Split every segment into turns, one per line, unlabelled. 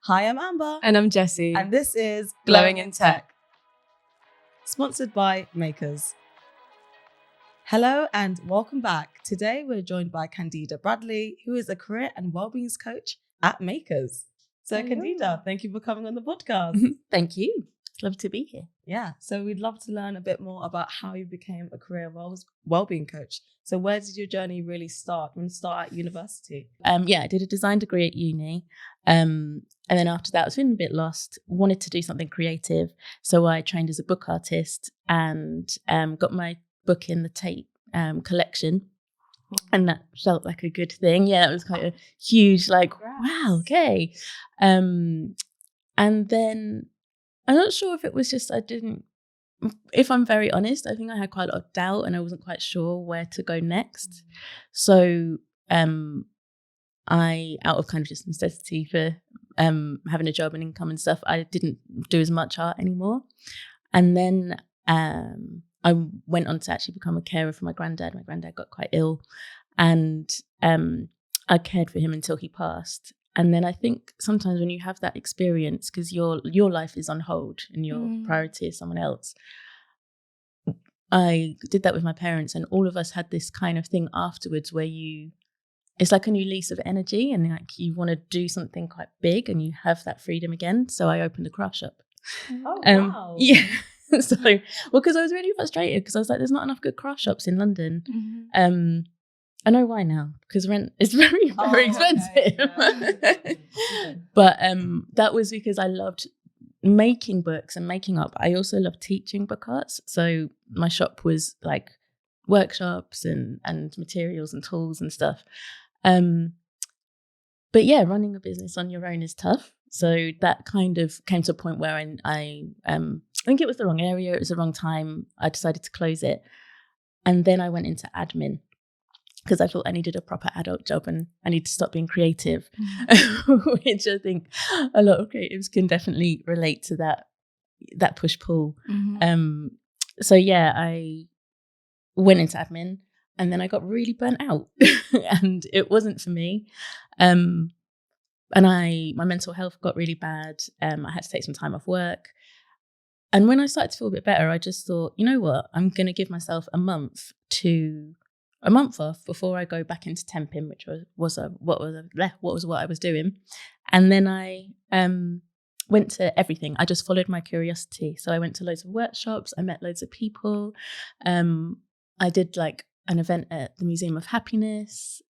Hi, I'm Amber.
And I'm Jessie.
And this is
Glowing in Tech.
Sponsored by Makers. Hello and welcome back. Today we're joined by Candida Bradley, who is a career and wellbeing coach at Makers. So
Hello.
Candida, thank you for coming on the podcast.
Thank you. It's lovely to be here.
Yeah, so we'd love to learn a bit more about how you became a career wellbeing coach. So where did your journey really start? When you start at university?
I did a design degree at uni. And then after that, I was feeling a bit lost, wanted to do something creative. So I trained as a book artist and got my book in the Tate collection. And that felt like a good thing. Yeah, it was quite a huge, wow, okay. And then I'm not sure if it was just if I'm very honest, I think I had quite a lot of doubt and I wasn't quite sure where to go next. So I, out of kind of just necessity for having a job and income and stuff, I didn't do as much art anymore. And then I went on to actually become a carer for my granddad. My granddad got quite ill and I cared for him until he passed. And then I think sometimes when you have that experience, because your life is on hold and your priority is someone else, I did that with my parents, and all of us had this kind of thing afterwards where it's like a new lease of energy, and like you want to do something quite big, and you have that freedom again. So I opened a craft shop.
Oh wow!
Yeah. So because I was really frustrated because I was like, there's not enough good craft shops in London. Mm-hmm. I know why now, because rent is very, very expensive. Okay. Yeah. But that was because I loved making books and making up. I also loved teaching book arts. So my shop was like workshops and materials and tools and stuff. But yeah, running a business on your own is tough. So that kind of came to a point where I think it was the wrong area. It was the wrong time. I decided to close it. And then I went into admin, because I thought I needed a proper adult job and I need to stop being creative, which I think a lot of creatives can definitely relate to that push-pull. Mm-hmm. So yeah, I went into admin and then I got really burnt out and it wasn't for me. And my mental health got really bad. I had to take some time off work. And when I started to feel a bit better, I just thought, you know what, I'm going to give myself a month off before I go back into temping, which was what I was doing. And then I went to everything. I just followed my curiosity. So I went to loads of workshops. I met loads of people. I did like an event at the Museum of Happiness.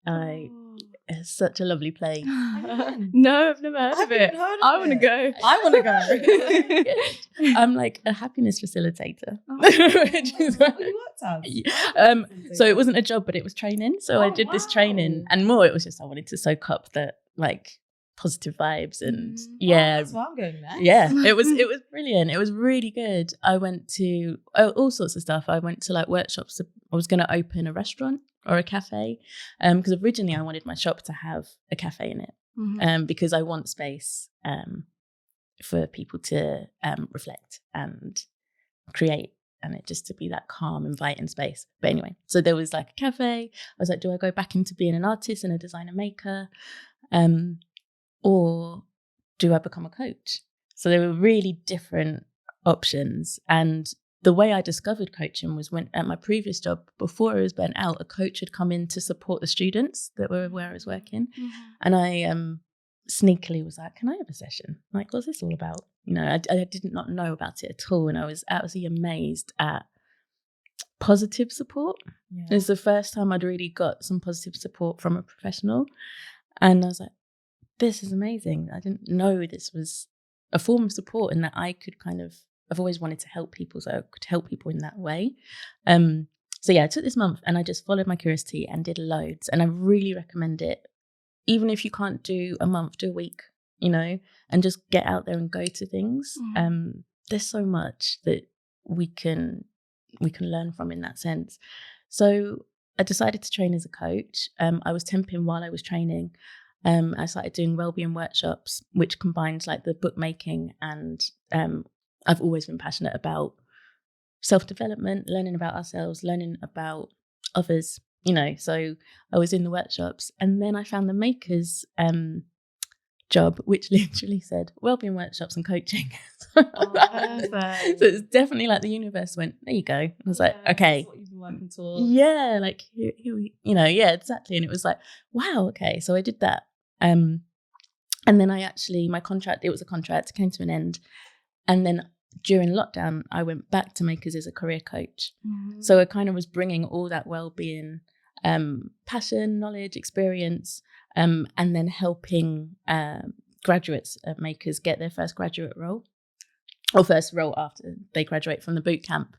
It's such a lovely place.
No, I've never heard of it. I want to go.
I want to
go. I'm like a happiness facilitator.
Which is what you worked as.
So it wasn't a job, but it was training. So I did this training, and more it was just I wanted to soak up the like positive vibes and
that's why I'm going next.
Yeah, it was brilliant. It was really good. I went to all sorts of stuff. I went to like workshops. I was going to open a restaurant or a cafe, because originally I wanted my shop to have a cafe in it, because I want space for people to reflect and create, and it just to be that calm, inviting space. But anyway, so there was like a cafe. I was like, do I go back into being an artist and a designer maker, or do I become a coach? So there were really different options. And the way I discovered coaching was when at my previous job, before I was burnt out, a coach had come in to support the students that were where I was working. And I sneakily was like, can I have a session? Like, what's this all about? You know, I did not know about it at all. And I was absolutely amazed at positive support. Yeah. It was the first time I'd really got some positive support from a professional. And I was like, this is amazing. I didn't know this was a form of support and that I could I've always wanted to help people, so I could help people in that way. So yeah, I took this month and I just followed my curiosity and did loads. And I really recommend it. Even if you can't do a month, do a week, you know, and just get out there and go to things. There's so much that we can learn from in that sense. So I decided to train as a coach. I was temping while I was training. I started doing Well-Being workshops, which combines like the bookmaking and I've always been passionate about self-development, learning about ourselves, learning about others, you know. So I was in the workshops, and then I found the Makers job, which literally said wellbeing workshops and coaching.
Perfect.
So it's definitely like the universe went, there you go. I was like, okay.
That's what you've been working towards.
Yeah, like, yeah, exactly. And it was like, wow, okay. So I did that. And then my contract, it was a contract, came to an end. And then during lockdown, I went back to Makers as a career coach.
Mm-hmm.
So I kind of was bringing all that well-being, passion, knowledge, experience, and then helping graduates at Makers get their first graduate role, or first role after they graduate from the boot camp.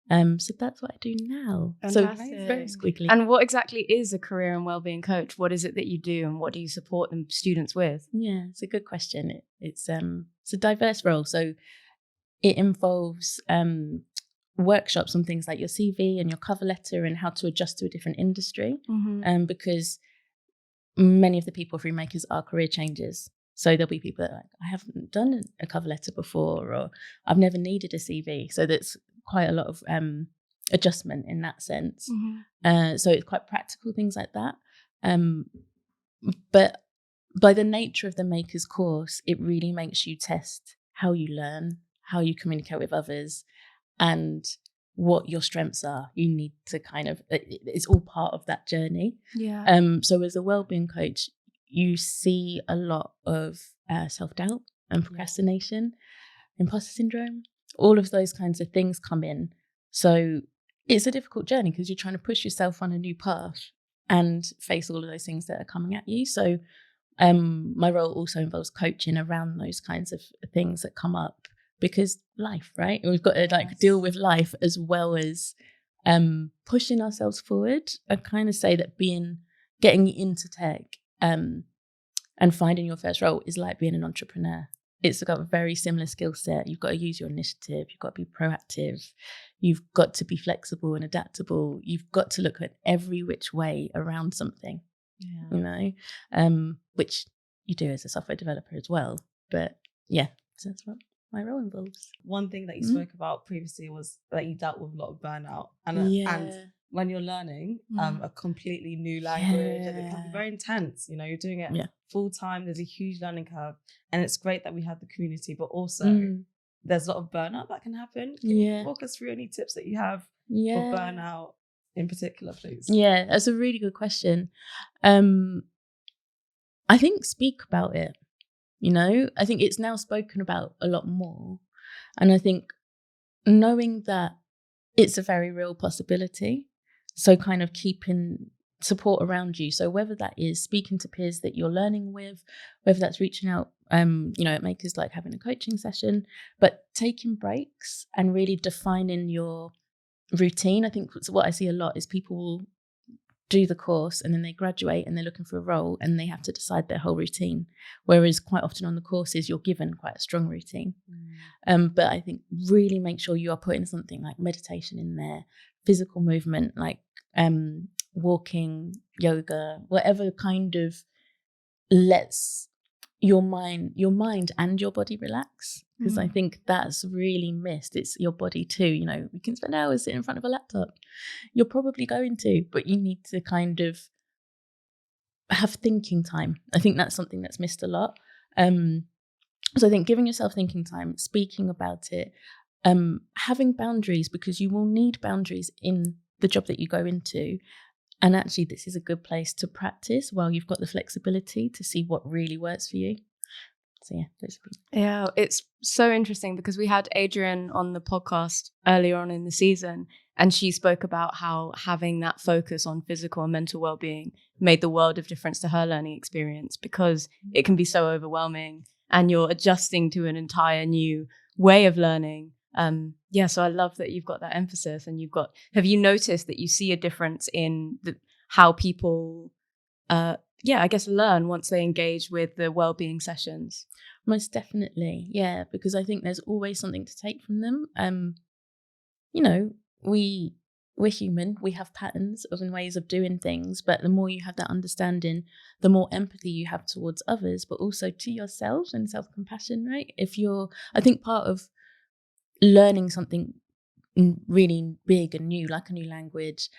So that's what I do now.
Fantastic.
So very squiggly.
And what exactly is a career and wellbeing coach? What is it that you do, and what do you support them students with?
Yeah, it's a good question. It's a diverse role. So it involves workshops on things like your CV and your cover letter and how to adjust to a different industry.
Mm-hmm.
Because many of the people through Makers are career changers. So there'll be people that are like, I haven't done a cover letter before, or I've never needed a CV. So that's quite a lot of adjustment in that sense.
Mm-hmm.
So it's quite practical things like that. But by the nature of the Makers course, it really makes you test how you learn, how you communicate with others, and what your strengths are. You need to it's all part of that journey.
Yeah.
So as a wellbeing coach, you see a lot of self-doubt and procrastination, imposter syndrome, all of those kinds of things come in. So it's a difficult journey because you're trying to push yourself on a new path and face all of those things that are coming at you. So my role also involves coaching around those kinds of things that come up, because life, right? We've got to deal with life as well as pushing ourselves forward. I kind of say that getting into tech and finding your first role is like being an entrepreneur. It's got a very similar skill set. You've got to use your initiative. You've got to be proactive. You've got to be flexible and adaptable. You've got to look at every which way around something, which you do as a software developer as well. But yeah, so that's what my role involves.
One thing that you spoke about previously was that you dealt with a lot of burnout, and when you're learning a completely new language, and it can be very intense. You're doing it full time. There's a huge learning curve, and it's great that we have the community, but also there's a lot of burnout that can happen. Can you walk us through any tips that you have for burnout in particular, please?
Yeah, that's a really good question. I think speak about it. I think it's now spoken about a lot more. And I think knowing that it's a very real possibility, so kind of keeping support around you. So whether that is speaking to peers that you're learning with, whether that's reaching out, at Makers, like having a coaching session, but taking breaks and really defining your routine. I think what I see a lot is people will do the course and then they graduate and they're looking for a role and they have to decide their whole routine. Whereas quite often on the courses, you're given quite a strong routine. But I think really make sure you are putting something like meditation in there, physical movement, like walking, yoga, whatever kind of lets your mind and your body relax. Because I think that's really missed. It's your body too. We can spend hours sitting in front of a laptop. You're probably going to, but you need to kind of have thinking time. I think that's something that's missed a lot. So I think giving yourself thinking time, speaking about it, having boundaries, because you will need boundaries in the job that you go into. And actually, this is a good place to practice while you've got the flexibility to see what really works for you. So
yeah, it's so interesting because we had Adrian on the podcast earlier on in the season, and she spoke about how having that focus on physical and mental well-being made the world of difference to her learning experience, because it can be so overwhelming and you're adjusting to an entire new way of learning. So I love that you've got that emphasis, and have you noticed that you see a difference in how people learn once they engage with the well-being sessions?
Most definitely, yeah, because I think there's always something to take from them. We're human, we have patterns and ways of doing things, but the more you have that understanding, the more empathy you have towards others, but also to yourself, and self-compassion, right? I think part of learning something really big and new, like a new language,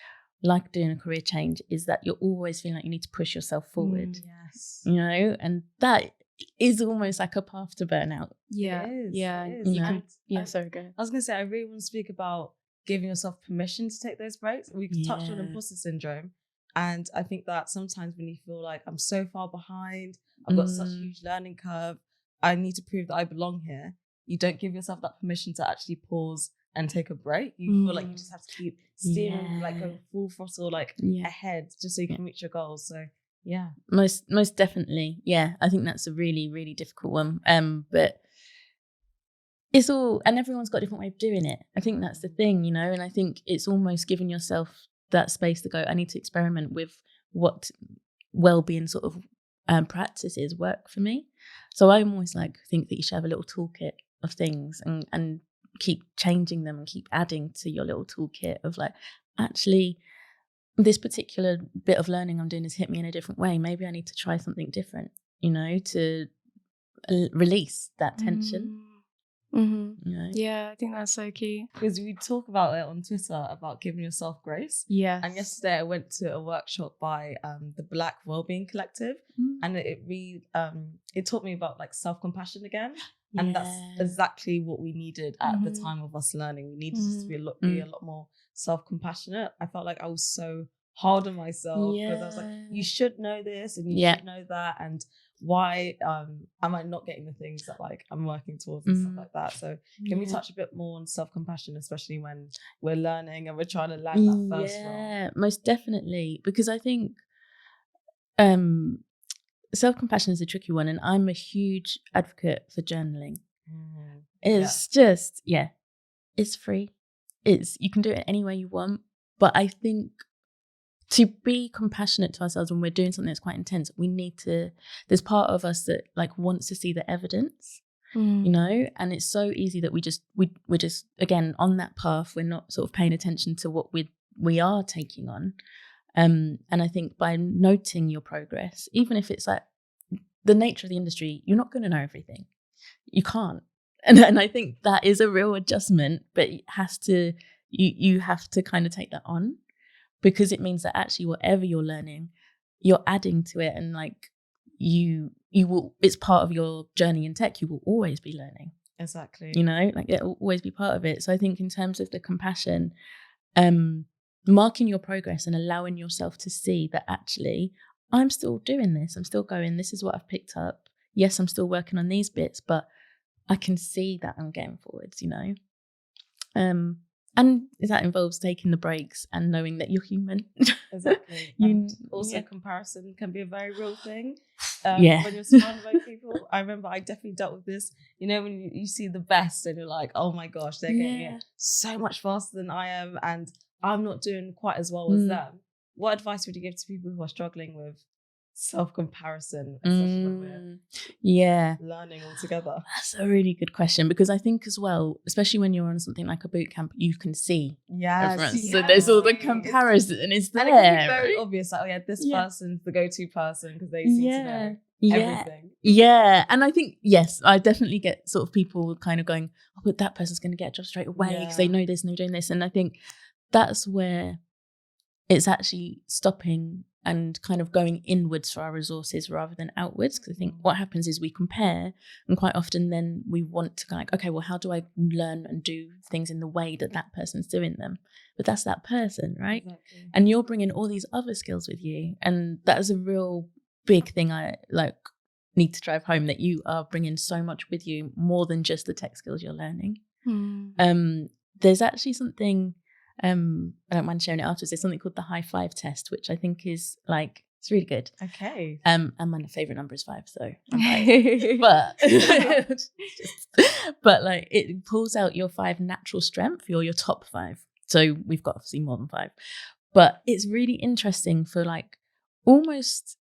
like doing a career change, is that you're always feeling like you need to push yourself forward.
Yes.
And that is almost like a path to burnout.
Yeah.
It is,
Yeah.
it is.
You can,
And
yeah. Sorry, go ahead.
I was going to say, I really want to speak about giving yourself permission to take those breaks. We touched on imposter syndrome. And I think that sometimes when you feel like I'm so far behind, I've got such a huge learning curve, I need to prove that I belong here. You don't give yourself that permission to actually pause and take a break. You feel like you just have to keep steering, like going full throttle, like ahead, just so you can reach your goals. So yeah,
most definitely. Yeah, I think that's a really, really difficult one. But it's all, and everyone's got a different way of doing it. I think that's the thing, and I think it's almost giving yourself that space to go, I need to experiment with what well-being sort of practices work for me. So I always think that you should have a little toolkit of things and keep changing them and keep adding to your little toolkit of actually this particular bit of learning I'm doing has hit me in a different way. Maybe I need to try something different, to release that tension.
Yeah, I think that's so key.
Because we talk about it on Twitter about giving yourself grace.
Yeah.
And yesterday I went to a workshop by the Black Wellbeing Collective, and it taught me about self-compassion again. And that's exactly what we needed at the time of us learning. We needed to be a lot more self-compassionate. I felt like I was so hard on myself because I was like, you should know this and you should know that, and why am I not getting the things that I'm working towards and stuff like that. So can we touch a bit more on self-compassion, especially when we're learning and we're trying to land that first role?
Yeah, most definitely, because I think self-compassion is a tricky one, and I'm a huge advocate for journaling. It's just it's free. You can do it any way you want, but I think to be compassionate to ourselves when we're doing something that's quite intense, we need to, there's part of us that wants to see the evidence, and it's so easy that we're just again on that path. We're not sort of paying attention to what we are taking on. And I think by noting your progress, even if it's the nature of the industry, you're not going to know everything. You can't. And I think that is a real adjustment, but it has to, you have to kind of take that on, because it means that actually whatever you're learning, you're adding to it, and you will, it's part of your journey in tech. You will always be learning.
Exactly.
It will always be part of it. So I think in terms of the compassion, marking your progress and allowing yourself to see that actually I'm still doing this, I'm still going, this is what I've picked up. Yes, I'm still working on these bits, but I can see that I'm getting forwards, and that involves taking the breaks and knowing that you're human.
Exactly. And also comparison can be a very real thing. When you're surrounded by people. I remember I definitely dealt with this, when you see the best and you're like, oh my gosh, they're getting it so much faster than I am, and I'm not doing quite as well as them. What advice would you give to people who are struggling with self-comparison, especially when we're learning all together?
That's a really good question, because I think as well, especially when you're on something like a boot camp, you can see everyone. So there's all the comparison, and it's there.
And it can be very obvious, this person's the go-to person because they seem to know everything.
Yeah, and I think, yes, I definitely get sort of people kind of going, oh, but that person's going to get a job straight away because they know this and they're doing this. And I think that's where it's actually stopping and kind of going inwards for our resources rather than outwards. Because I think what happens is we compare, and quite often then we want to okay, well, how do I learn and do things in the way that person's doing them? But that's that person, right? Exactly. And you're bringing all these other skills with you. And that is a real big thing I need to drive home, that you are bringing so much with you, more than just the tech skills you're learning. There's actually something, I don't mind sharing it afterwards. There's something called the high five test, which I think is it's really good.
Okay.
And my favorite number is 5, so I'm but it pulls out your 5 natural strength, your top 5. So we've got obviously more than 5, but it's really interesting for almost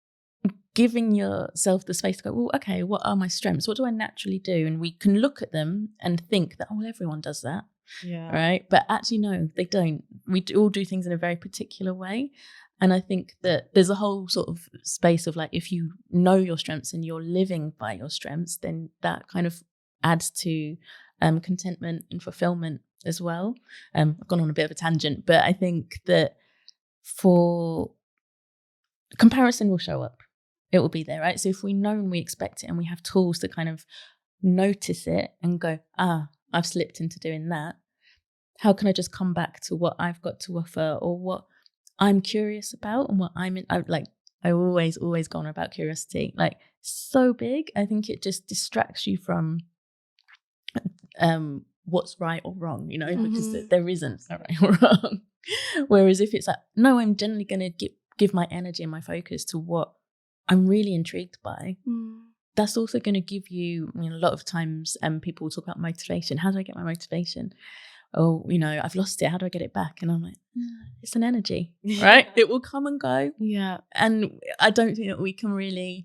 giving yourself the space to go, well, okay, what are my strengths? What do I naturally do? And we can look at them and think that, oh, well, everyone does that. Yeah. Right. But actually, no, they don't. We all do things in a very particular way. And I think that there's a whole sort of space of if you know your strengths and you're living by your strengths, then that kind of adds to contentment and fulfillment as well. I've gone on a bit of a tangent, but I think that for comparison will show up. it will be there, right? So if we know and we expect it and we have tools to kind of notice it and go, I've slipped into doing that, how can I just come back to what I've got to offer or what I'm curious about and what I always go on about curiosity, like so big. I think it just distracts you from what's right or wrong, because there isn't a right or wrong. Whereas if it's like, no, I'm generally going to give my energy and my focus to what I'm really intrigued by. That's also going to give you, a lot of times people talk about motivation. How do I get my motivation? Oh, I've lost it. How do I get it back? And I'm like, it's an energy, right? It will come and go.
Yeah.
And I don't think that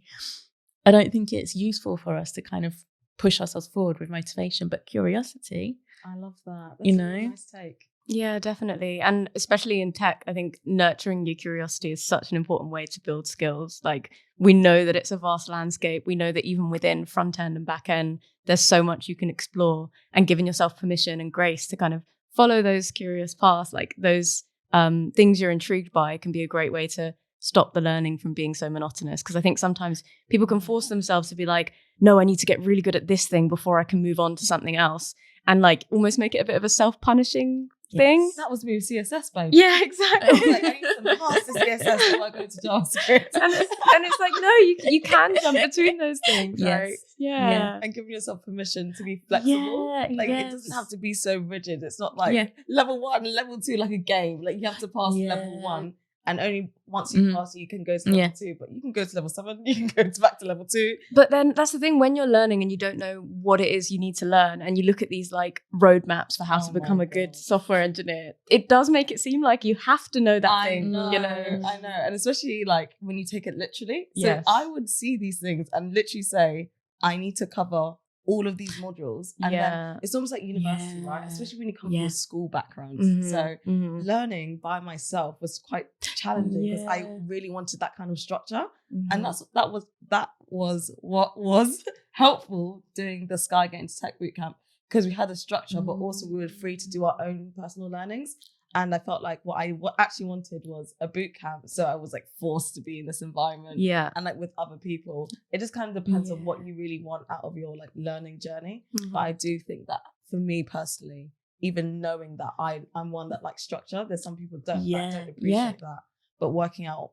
I don't think it's useful for us to kind of push ourselves forward with motivation, but curiosity.
I love that. That's a really nice take.
Yeah, definitely. And especially in tech, I think nurturing your curiosity is such an important way to build skills. Like, we know that it's a vast landscape. We know that even within front end and back end, there's so much you can explore, and giving yourself permission and grace to kind of follow those curious paths, like those things you're intrigued by, can be a great way to stop the learning from being so monotonous. Because I think sometimes people can force themselves to be like, no, I need to get really good at this thing before I can move on to something else, and like almost make it a bit of a self-punishing thing.
That was me with CSS, babe.
Yeah, exactly.
I was like, I need to master CSS before I go to JavaScript.
and it's like, no, you can jump between those things, right? Yeah.
And giving yourself permission to be flexible. It doesn't have to be so rigid. It's not like level 1 and level 2 like a game. Like, you have to pass level 1. And only once you pass it, you can go to level 2. But you can go to level 7, you can go back to level 2.
But then that's the thing, when you're learning and you don't know what it is you need to learn, and you look at these like roadmaps for how to become a good software engineer, it does make it seem like you have to know that thing.
I know. And especially like when you take it literally. So I would see these things and literally say, I need to cover all of these modules, and then it's almost like university, right? Especially when you come from a school background. So learning by myself was quite challenging because I really wanted that kind of structure, and that was what was helpful doing the Sky Get into Tech Bootcamp, because we had a structure, but also we were free to do our own personal learnings. And I felt like what I actually wanted was a boot camp. So I was like forced to be in this environment. Yeah. And like with other people. It just kind of depends on what you really want out of your like learning journey. But I do think that for me personally, even knowing that I'm one that likes structure, there's some people that don't appreciate that. But working out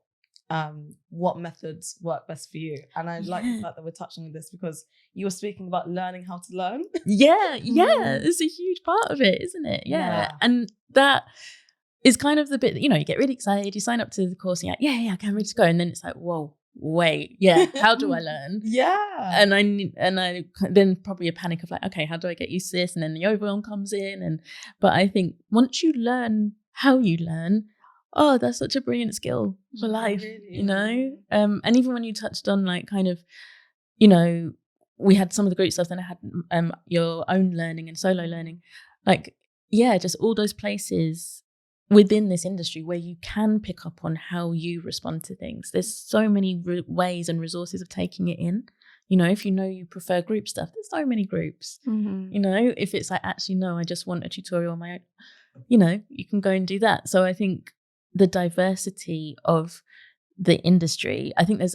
what methods work best for you. And I like the fact that we're touching on this, because you were speaking about learning how to learn.
It's a huge part of it, isn't it? And that is kind of the bit that, you get really excited, you sign up to the course and you're like, I'm ready to go, and then it's like, whoa, wait, how do I learn? And I then probably a panic of like, okay, how do I get used to this? And then the overwhelm comes in, but I think once you learn how you learn, that's such a brilliant skill for life, really, and even when you touched on like kind of, we had some of the group stuff, then I had your own learning and solo learning, like, just all those places within this industry where you can pick up on how you respond to things. There's so many ways and resources of taking it in. If you prefer group stuff, there's so many groups. If it's like, actually, no, I just want a tutorial on my own, you can go and do that. So I think the diversity of the industry, I think there's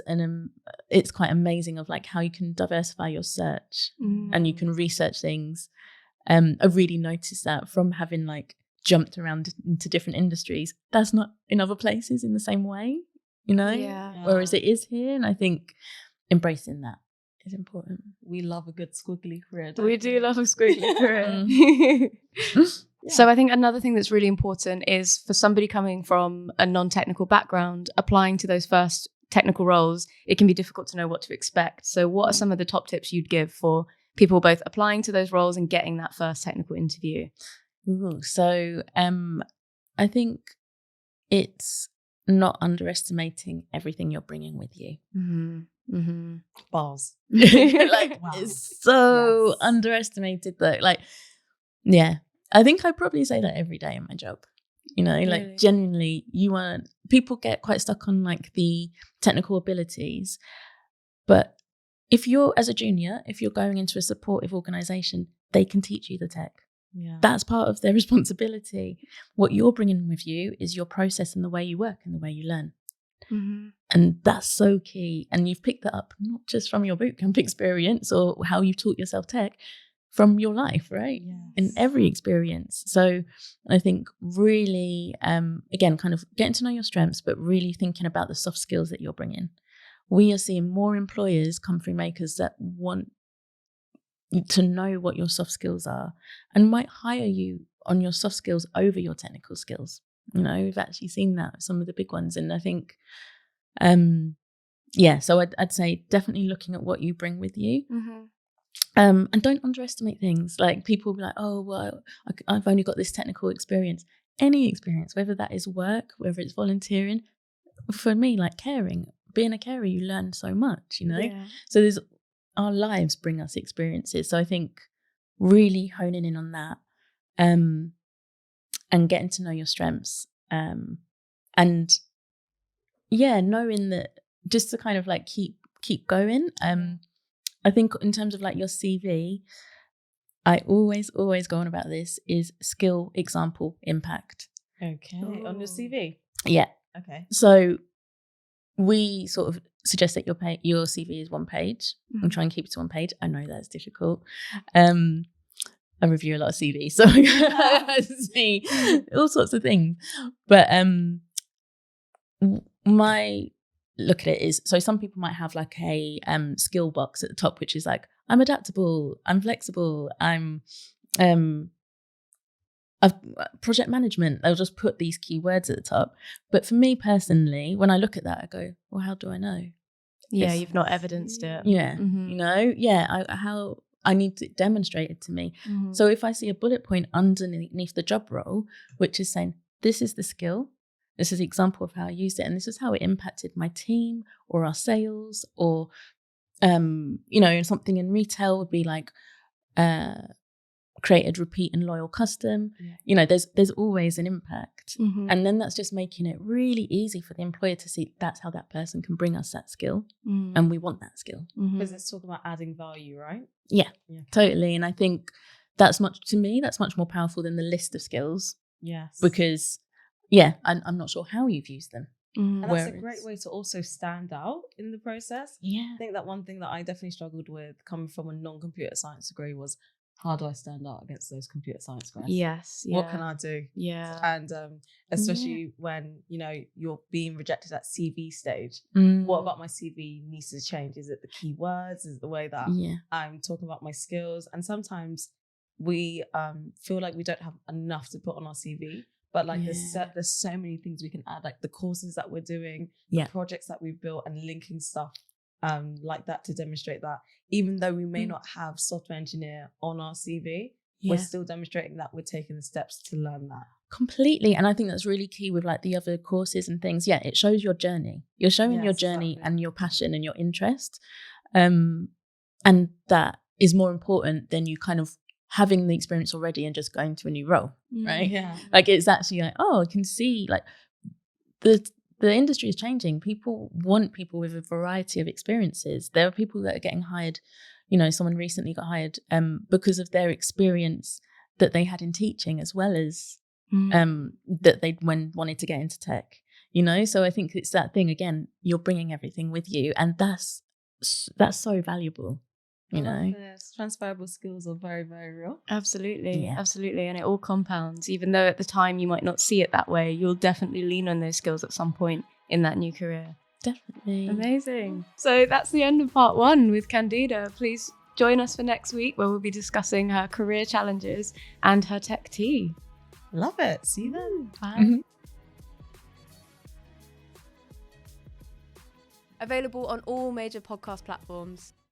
it's quite amazing of like how you can diversify your search and you can research things. I've really noticed that from having like jumped around into different industries. That's not in other places in the same way, whereas it is here. And I think embracing that is important.
We love a good squiggly career.
We do love a squiggly career. So I think another thing that's really important is for somebody coming from a non-technical background, applying to those first technical roles, it can be difficult to know what to expect. So what are some of the top tips you'd give for people both applying to those roles and getting that first technical interview?
So I think it's not underestimating everything you're bringing with you.
Bars.
Like, wow. It's so underestimated though. Like, I think I probably say that every day in my job. Like genuinely, people get quite stuck on like the technical abilities, but if you're, as a junior, if you're going into a supportive organization, they can teach you the tech. That's part of their responsibility. What you're bringing with you is your process and the way you work and the way you learn. And that's so key. And you've picked that up not just from your bootcamp experience or how you've taught yourself tech, from your life, right?
Yes.
In every experience. So I think really, again, kind of getting to know your strengths, but really thinking about the soft skills that you're bringing. We are seeing more employers come through Makers that want to know what your soft skills are and might hire you on your soft skills over your technical skills. You know, we've actually seen that with some of the big ones. And I think, so I'd say definitely looking at what you bring with you. And don't underestimate things. Like people will be like, oh, well, I've only got this technical experience. Any experience, whether that is work, whether it's volunteering. For me, like caring, being a carer, you learn so much, you know?
Yeah.
So our lives bring us experiences. So I think really honing in on that and getting to know your strengths. And knowing that just to kind of like keep going. I think in terms of like your CV, I always go on about this is skill, example, impact.
Okay. On your CV?
Yeah.
Okay.
So we sort of suggest that your CV is one page and try and keep it to one page. I know that's difficult. I review a lot of CVs, so I see all sorts of things. But my look at it is, so some people might have like a skill box at the top, which is like, I'm adaptable, I'm flexible, I'm project management. They'll just put these keywords at the top. But for me personally, when I look at that, I go, well, how do I know?
Yeah, you've not evidenced it.
Yeah, you know, how I need to demonstrate it to me. So if I see a bullet point underneath the job role, which is saying, this is the skill, this is the example of how I used it, and this is how it impacted my team or our sales, or, something in retail would be like, created repeat and loyal custom. You know, there's always an impact. And then that's just making it really easy for the employer to see that's how that person can bring us that skill. And we want that skill.
Because it's talking about adding value, right?
Yeah, totally. And I think that's much more powerful than the list of skills.
Yes.
Because I'm not sure how you've used them.
And that's a great way to also stand out in the process.
Yeah.
I think that one thing that I definitely struggled with coming from a non-computer science degree was, how do I stand out against those computer science guys?
Yes. Yeah.
What can I do?
Yeah.
And especially when, you're being rejected at CV stage. What about my CV needs to change? Is it the keywords? Is it the way that I'm talking about my skills? And sometimes we feel like we don't have enough to put on our CV. But like there's so many things we can add, like the courses that we're doing, the projects that we've built, and linking stuff like that to demonstrate that even though we may not have software engineer on our CV, we're still demonstrating that we're taking the steps to learn that.
Completely. And I think that's really key with like the other courses and things. Yeah, it shows your journey. You're showing your journey and your passion and your interest. And that is more important than you kind of having the experience already and just going to a new role, right?
Yeah.
Like it's actually like, oh, I can see like the industry is changing. People want people with a variety of experiences. There are people that are getting hired, someone recently got hired because of their experience that they had in teaching, as well as that they wanted to get into tech, So I think it's that thing again, you're bringing everything with you, and that's so valuable.
Transferable skills are very, very real.
Absolutely. And it all compounds. Even though at the time you might not see it that way, you'll definitely lean on those skills at some point in that new career.
Definitely.
Amazing. So that's the end of part 1 with Candida. Please join us for next week, where we'll be discussing her career challenges and her tech tea.
Love it. See you then.
Bye. Available on all major podcast platforms.